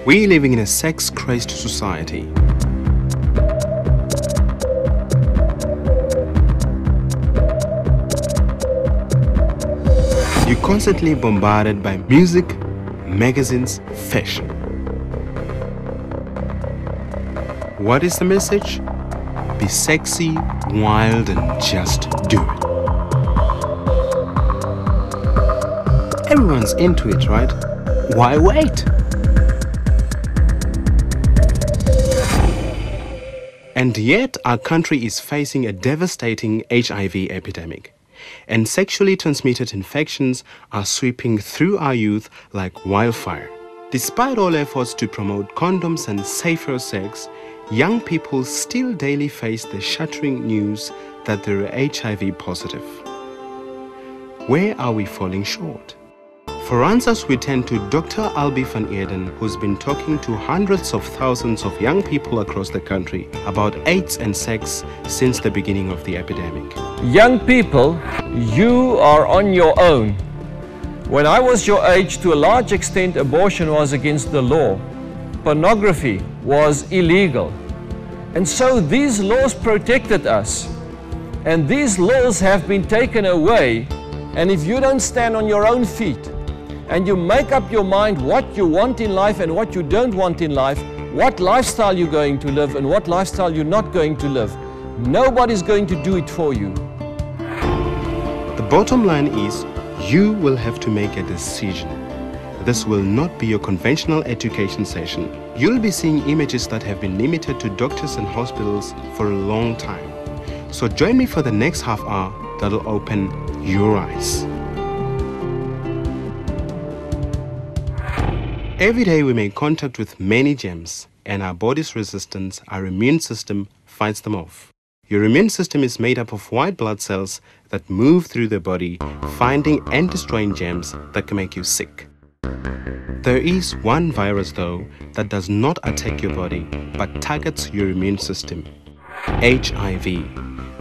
We're living in a sex-crazed society. You're constantly bombarded by music, magazines, fashion. What is the message? Be sexy, wild, and just do it. Everyone's into it, right? Why wait? And yet, our country is facing a devastating HIV epidemic. And sexually transmitted infections are sweeping through our youth like wildfire. Despite all efforts to promote condoms and safer sex, young people still daily face the shattering news that they're HIV positive. Where are we falling short? For answers, we turn to Dr. Albie van Eerden, who's been talking to hundreds of thousands of young people across the country about AIDS and sex since the beginning of the epidemic. Young people, you are on your own. When I was your age, to a large extent, abortion was against the law. Pornography was illegal. And so these laws protected us. And these laws have been taken away. And if you don't stand on your own feet, and you make up your mind what you want in life and what you don't want in life, what lifestyle you're going to live and what lifestyle you're not going to live, nobody's going to do it for you. The bottom line is, you will have to make a decision. This will not be your conventional education session. You'll be seeing images that have been limited to doctors and hospitals for a long time. So join me for the next half hour that'll open your eyes. Every day we make contact with many germs, and our body's resistance, our immune system, fights them off. Your immune system is made up of white blood cells that move through the body, finding and destroying germs that can make you sick. There is one virus, though, that does not attack your body, but targets your immune system. HIV,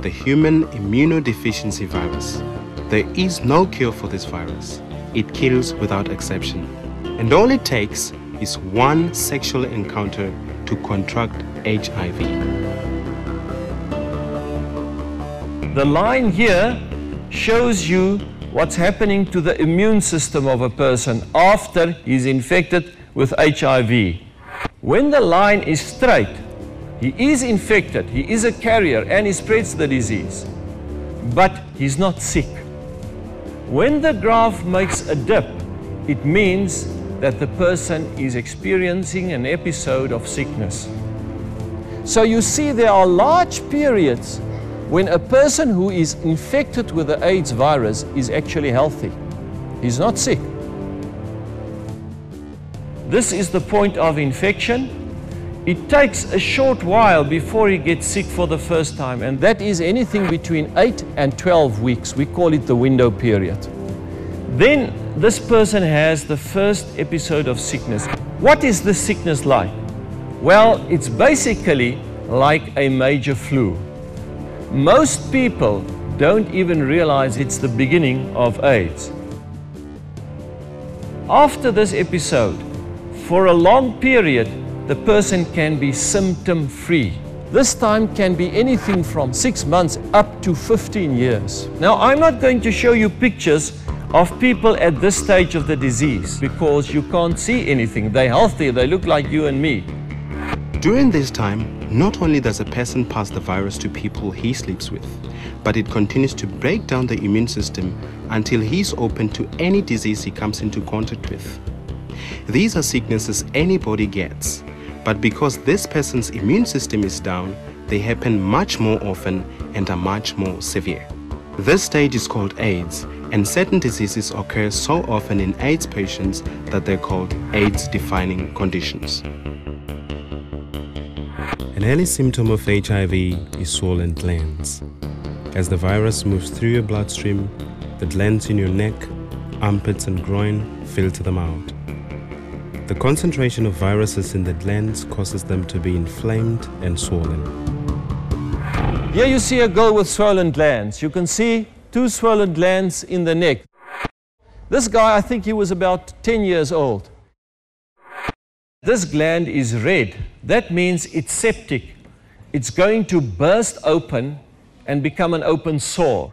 the human immunodeficiency virus. There is no cure for this virus. It kills without exception. And all it takes is one sexual encounter to contract HIV. The line here shows you what's happening to the immune system of a person after he's infected with HIV. When the line is straight, he is infected, he is a carrier, and he spreads the disease. But he's not sick. When the graph makes a dip, it means that the person is experiencing an episode of sickness. So you see, there are large periods when a person who is infected with the AIDS virus is actually healthy. He's not sick. This is the point of infection. It takes a short while before he gets sick for the first time, and that is anything between 8 and 12 weeks. We call it the window period. Then this person has the first episode of sickness. What is this sickness like? Well, it's basically like a major flu. Most people don't even realize it's the beginning of AIDS. After this episode, for a long period, the person can be symptom-free. This time can be anything from 6 months up to 15 years. Now, I'm not going to show you pictures of people at this stage of the disease because you can't see anything. They're healthy, they look like you and me. During this time, not only does a person pass the virus to people he sleeps with, but it continues to break down the immune system until he's open to any disease he comes into contact with. These are sicknesses anybody gets, but because this person's immune system is down, they happen much more often and are much more severe. This stage is called AIDS, and certain diseases occur so often in AIDS patients that they're called AIDS-defining conditions. An early symptom of HIV is swollen glands. As the virus moves through your bloodstream, the glands in your neck, armpits and groin filter them out. The concentration of viruses in the glands causes them to be inflamed and swollen. Here you see a girl with swollen glands. You can see 2 swollen glands in the neck. This guy, I think he was about 10 years old. This gland is red. That means it's septic. It's going to burst open and become an open sore.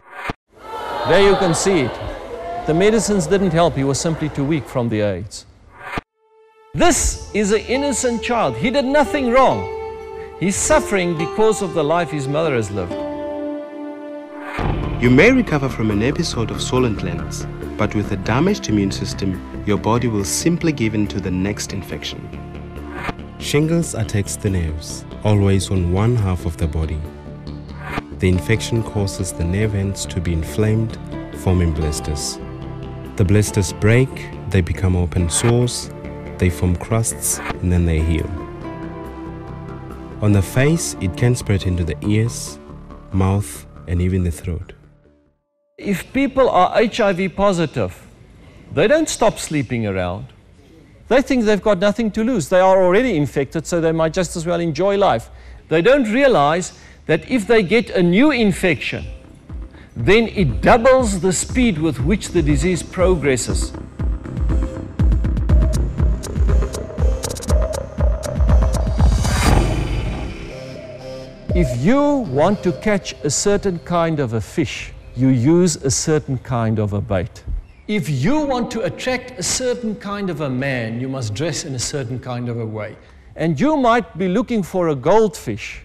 There you can see it. The medicines didn't help. He was simply too weak from the AIDS. This is an innocent child. He did nothing wrong. He's suffering because of the life his mother has lived. You may recover from an episode of swollen glands, but with a damaged immune system, your body will simply give in to the next infection. Shingles attacks the nerves, always on one half of the body. The infection causes the nerve ends to be inflamed, forming blisters. The blisters break, they become open sores, they form crusts, and then they heal. On the face, it can spread into the ears, mouth, and even the throat. If people are HIV positive, they don't stop sleeping around. They think they've got nothing to lose. They are already infected, so they might just as well enjoy life. They don't realize that if they get a new infection, then it doubles the speed with which the disease progresses. If you want to catch a certain kind of a fish, you use a certain kind of a bait. If you want to attract a certain kind of a man, you must dress in a certain kind of a way. And you might be looking for a goldfish,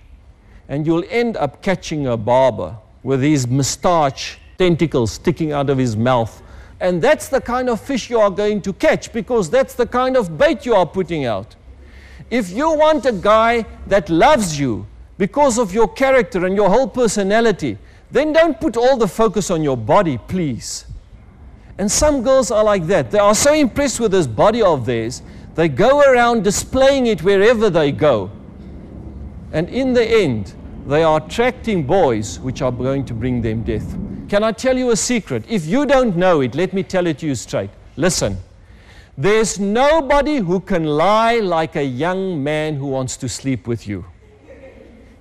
and you'll end up catching a barber with his moustache tentacles sticking out of his mouth. And that's the kind of fish you are going to catch, because that's the kind of bait you are putting out. If you want a guy that loves you because of your character and your whole personality, then don't put all the focus on your body, please. And some girls are like that. They are so impressed with this body of theirs, they go around displaying it wherever they go. And in the end, they are attracting boys which are going to bring them death. Can I tell you a secret? If you don't know it, let me tell it to you straight. Listen, there's nobody who can lie like a young man who wants to sleep with you.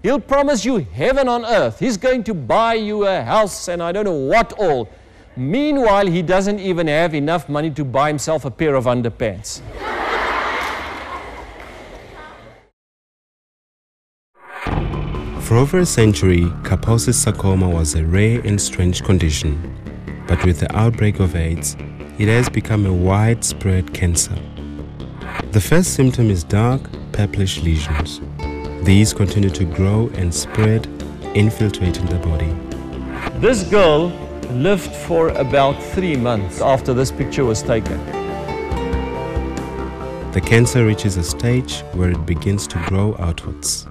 He'll promise you heaven on earth. He's going to buy you a house and I don't know what all. Meanwhile, he doesn't even have enough money to buy himself a pair of underpants. For over a century, Kaposi's sarcoma was a rare and strange condition. But with the outbreak of AIDS, it has become a widespread cancer. The first symptom is dark, purplish lesions. These continue to grow and spread, infiltrating the body. This girl lived for about 3 months after this picture was taken. The cancer reaches a stage where it begins to grow outwards.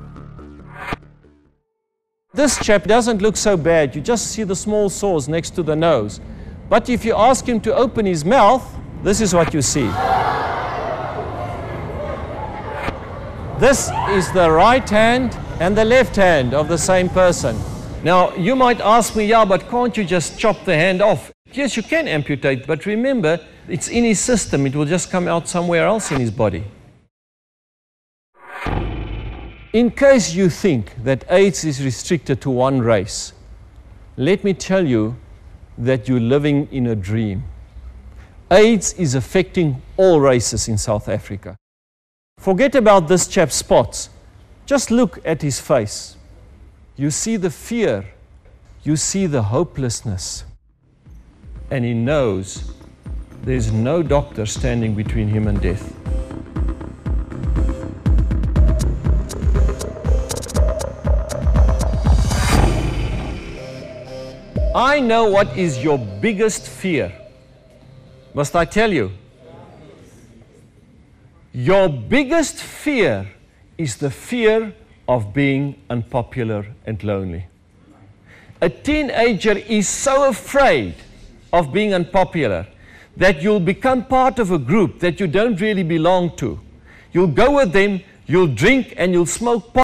This chap doesn't look so bad. You just see the small sores next to the nose. But if you ask him to open his mouth, this is what you see. This is the right hand and the left hand of the same person. Now, you might ask me, yeah, but can't you just chop the hand off? Yes, you can amputate, but remember, it's in his system. It will just come out somewhere else in his body. In case you think that AIDS is restricted to one race, let me tell you that you're living in a dream. AIDS is affecting all races in South Africa. Forget about this chap's spots. Just look at his face. You see the fear. You see the hopelessness. And he knows there's no doctor standing between him and death. I know what is your biggest fear. Must I tell you? Your biggest fear is the fear of being unpopular and lonely. A teenager is so afraid of being unpopular that you'll become part of a group that you don't really belong to. You'll go with them, you'll drink and you'll smoke pot.